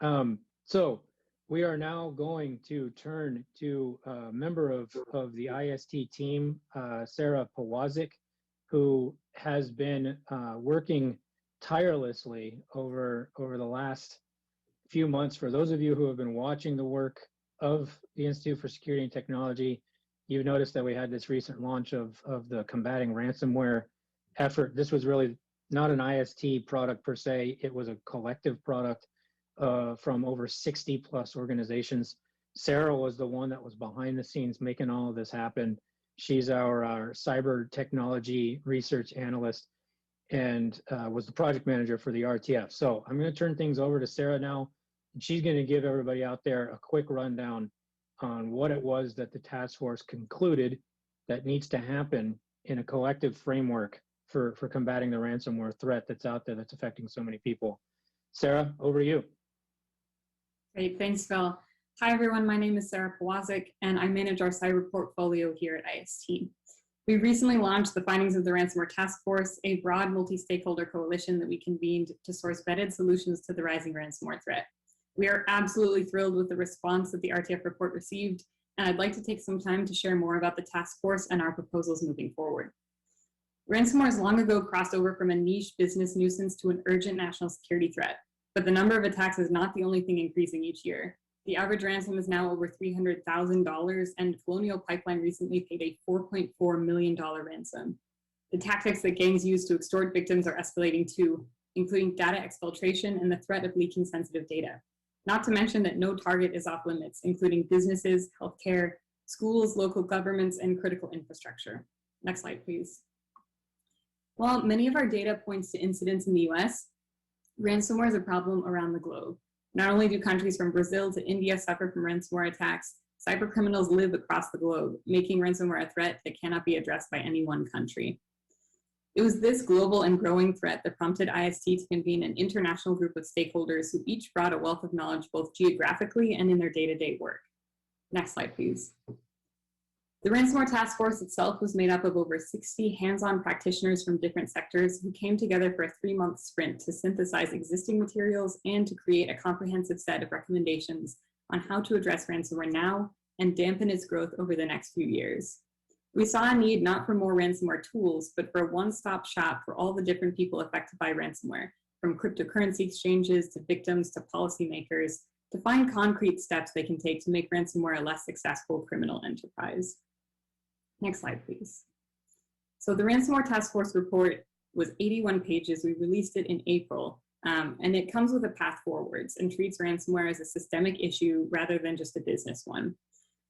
So we are now going to turn to a member of the IST team, Sarah Powazek, who has been working tirelessly over the last few months. For those of you who have been watching the work of the Institute for Security and Technology, you've noticed that we had this recent launch of the combating ransomware effort. This was really not an IST product per se, it was a collective product from over 60 plus organizations. Sarah was the one that was behind the scenes making all of this happen. She's our cyber technology research analyst and was the project manager for the RTF. So I'm going to turn things over to Sarah now. And she's going to give everybody out there a quick rundown on what it was that the task force concluded that needs to happen in a collective framework for combating the ransomware threat that's out there that's affecting so many people. Sarah, over to you. Great, thanks, Phil. Hi, everyone. My name is Sarah Powazek, and I manage our cyber portfolio here at IST. We recently launched the findings of the Ransomware Task Force, a broad multi-stakeholder coalition that we convened to source vetted solutions to the rising ransomware threat. We are absolutely thrilled with the response that the RTF report received, and I'd like to take some time to share more about the task force and our proposals moving forward. Ransomware has long ago crossed over from a niche business nuisance to an urgent national security threat, but the number of attacks is not the only thing increasing each year. The average ransom is now over $300,000, and Colonial Pipeline recently paid a $4.4 million ransom. The tactics that gangs use to extort victims are escalating too, including data exfiltration and the threat of leaking sensitive data. Not to mention that no target is off limits, including businesses, healthcare, schools, local governments, and critical infrastructure. Next slide, please. While many of our data points to incidents in the US, ransomware is a problem around the globe. Not only do countries from Brazil to India suffer from ransomware attacks, cyber criminals live across the globe, making ransomware a threat that cannot be addressed by any one country. It was this global and growing threat that prompted IST to convene an international group of stakeholders who each brought a wealth of knowledge both geographically and in their day-to-day work. Next slide, please. The Ransomware Task Force itself was made up of over 60 hands-on practitioners from different sectors who came together for a 3-month sprint to synthesize existing materials and to create a comprehensive set of recommendations on how to address ransomware now and dampen its growth over the next few years. We saw a need not for more ransomware tools, but for a one-stop shop for all the different people affected by ransomware, from cryptocurrency exchanges to victims to policymakers, to find concrete steps they can take to make ransomware a less successful criminal enterprise. Next slide, please. So the Ransomware Task Force report was 81 pages. We released it in April, and it comes with a path forwards and treats ransomware as a systemic issue rather than just a business one.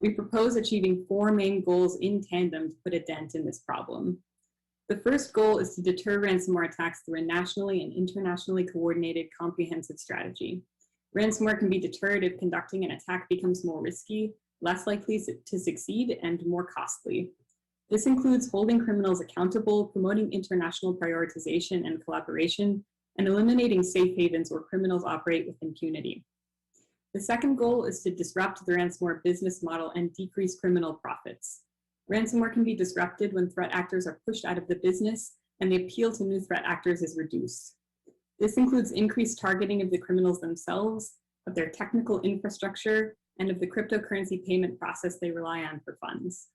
We propose achieving 4 main goals in tandem to put a dent in this problem. The first goal is to deter ransomware attacks through a nationally and internationally coordinated comprehensive strategy. Ransomware can be deterred if conducting an attack becomes more risky, less likely to succeed, and more costly. This includes holding criminals accountable, promoting international prioritization and collaboration, and eliminating safe havens where criminals operate with impunity. The second goal is to disrupt the ransomware business model and decrease criminal profits. Ransomware can be disrupted when threat actors are pushed out of the business and the appeal to new threat actors is reduced. This includes increased targeting of the criminals themselves, of their technical infrastructure, and of the cryptocurrency payment process they rely on for funds.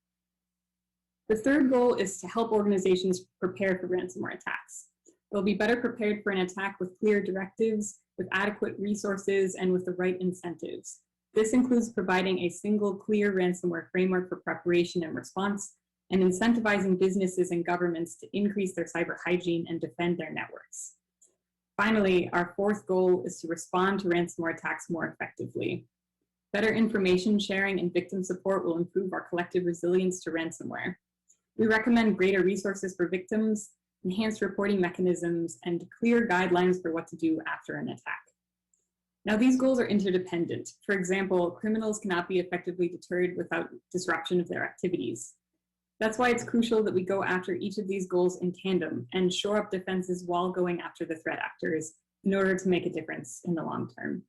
The third goal is to help organizations prepare for ransomware attacks. They'll be better prepared for an attack with clear directives, with adequate resources, and with the right incentives. This includes providing a single clear ransomware framework for preparation and response, and incentivizing businesses and governments to increase their cyber hygiene and defend their networks. Finally, our fourth goal is to respond to ransomware attacks more effectively. Better information sharing and victim support will improve our collective resilience to ransomware. We recommend greater resources for victims, enhanced reporting mechanisms, and clear guidelines for what to do after an attack. Now, these goals are interdependent. For example, criminals cannot be effectively deterred without disruption of their activities. That's why it's crucial that we go after each of these goals in tandem and shore up defenses while going after the threat actors in order to make a difference in the long term.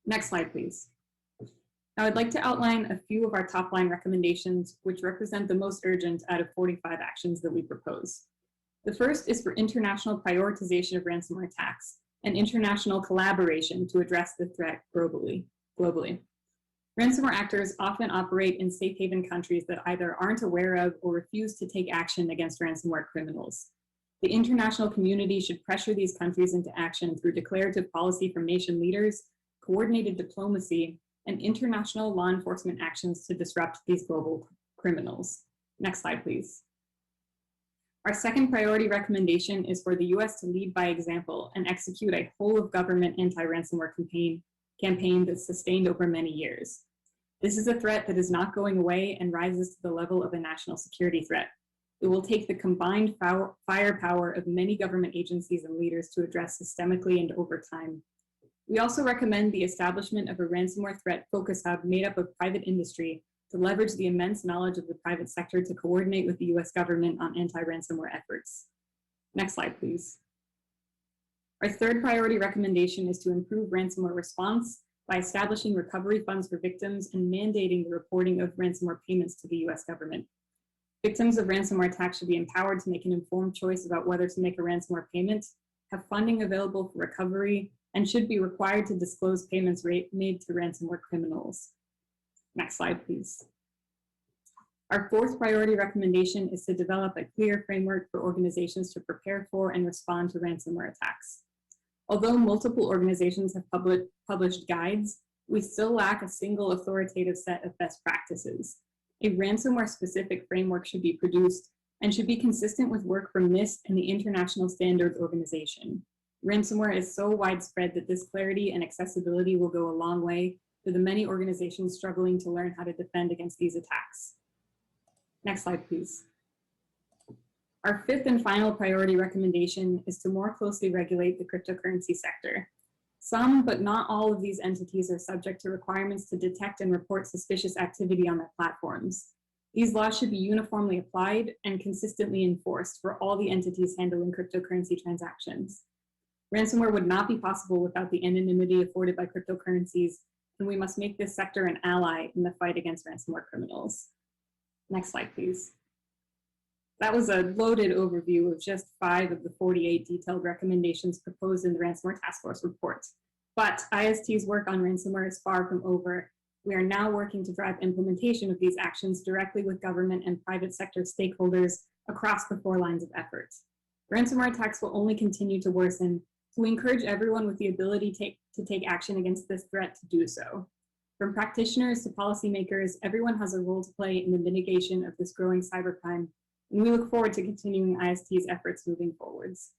Next slide, please. Now, I'd like to outline a few of our top-line recommendations, which represent the most urgent out of 45 actions that we propose. The first is for international prioritization of ransomware attacks. and international collaboration to address the threat globally. Ransomware actors often operate in safe haven countries that either aren't aware of or refuse to take action against ransomware criminals. The international community should pressure these countries into action through declarative policy from nation leaders, coordinated diplomacy, and international law enforcement actions to disrupt these global criminals. Next slide, please. Our second priority recommendation is for the US to lead by example and execute a whole of government anti-ransomware campaign that's sustained over many years. This is a threat that is not going away and rises to the level of a national security threat. It will take the combined firepower of many government agencies and leaders to address systemically and over time. We also recommend the establishment of a ransomware threat focus hub made up of private industry to leverage the immense knowledge of the private sector to coordinate with the US government on anti-ransomware efforts. Next slide, please. Our third priority recommendation is to improve ransomware response by establishing recovery funds for victims and mandating the reporting of ransomware payments to the US government. Victims of ransomware attacks should be empowered to make an informed choice about whether to make a ransomware payment, have funding available for recovery, and should be required to disclose payments made to ransomware criminals. Next slide, please. Our fourth priority recommendation is to develop a clear framework for organizations to prepare for and respond to ransomware attacks. Although multiple organizations have published guides, we still lack a single authoritative set of best practices. A ransomware-specific framework should be produced and should be consistent with work from NIST and the International Standards Organization. Ransomware is so widespread that this clarity and accessibility will go a long way for the many organizations struggling to learn how to defend against these attacks. Next slide, please. Our fifth and final priority recommendation is to more closely regulate the cryptocurrency sector. Some, but not all of these entities are subject to requirements to detect and report suspicious activity on their platforms. These laws should be uniformly applied and consistently enforced for all the entities handling cryptocurrency transactions. Ransomware would not be possible without the anonymity afforded by cryptocurrencies, and we must make this sector an ally in the fight against ransomware criminals. Next slide, please. That was a loaded overview of just 5 of the 48 detailed recommendations proposed in the Ransomware Task Force report. But IST's work on ransomware is far from over. We are now working to drive implementation of these actions directly with government and private sector stakeholders across the 4 lines of effort. Ransomware attacks will only continue to worsen, so we encourage everyone with the ability to take action against this threat to do so. From practitioners to policymakers, everyone has a role to play in the mitigation of this growing cybercrime, and we look forward to continuing IST's efforts moving forwards.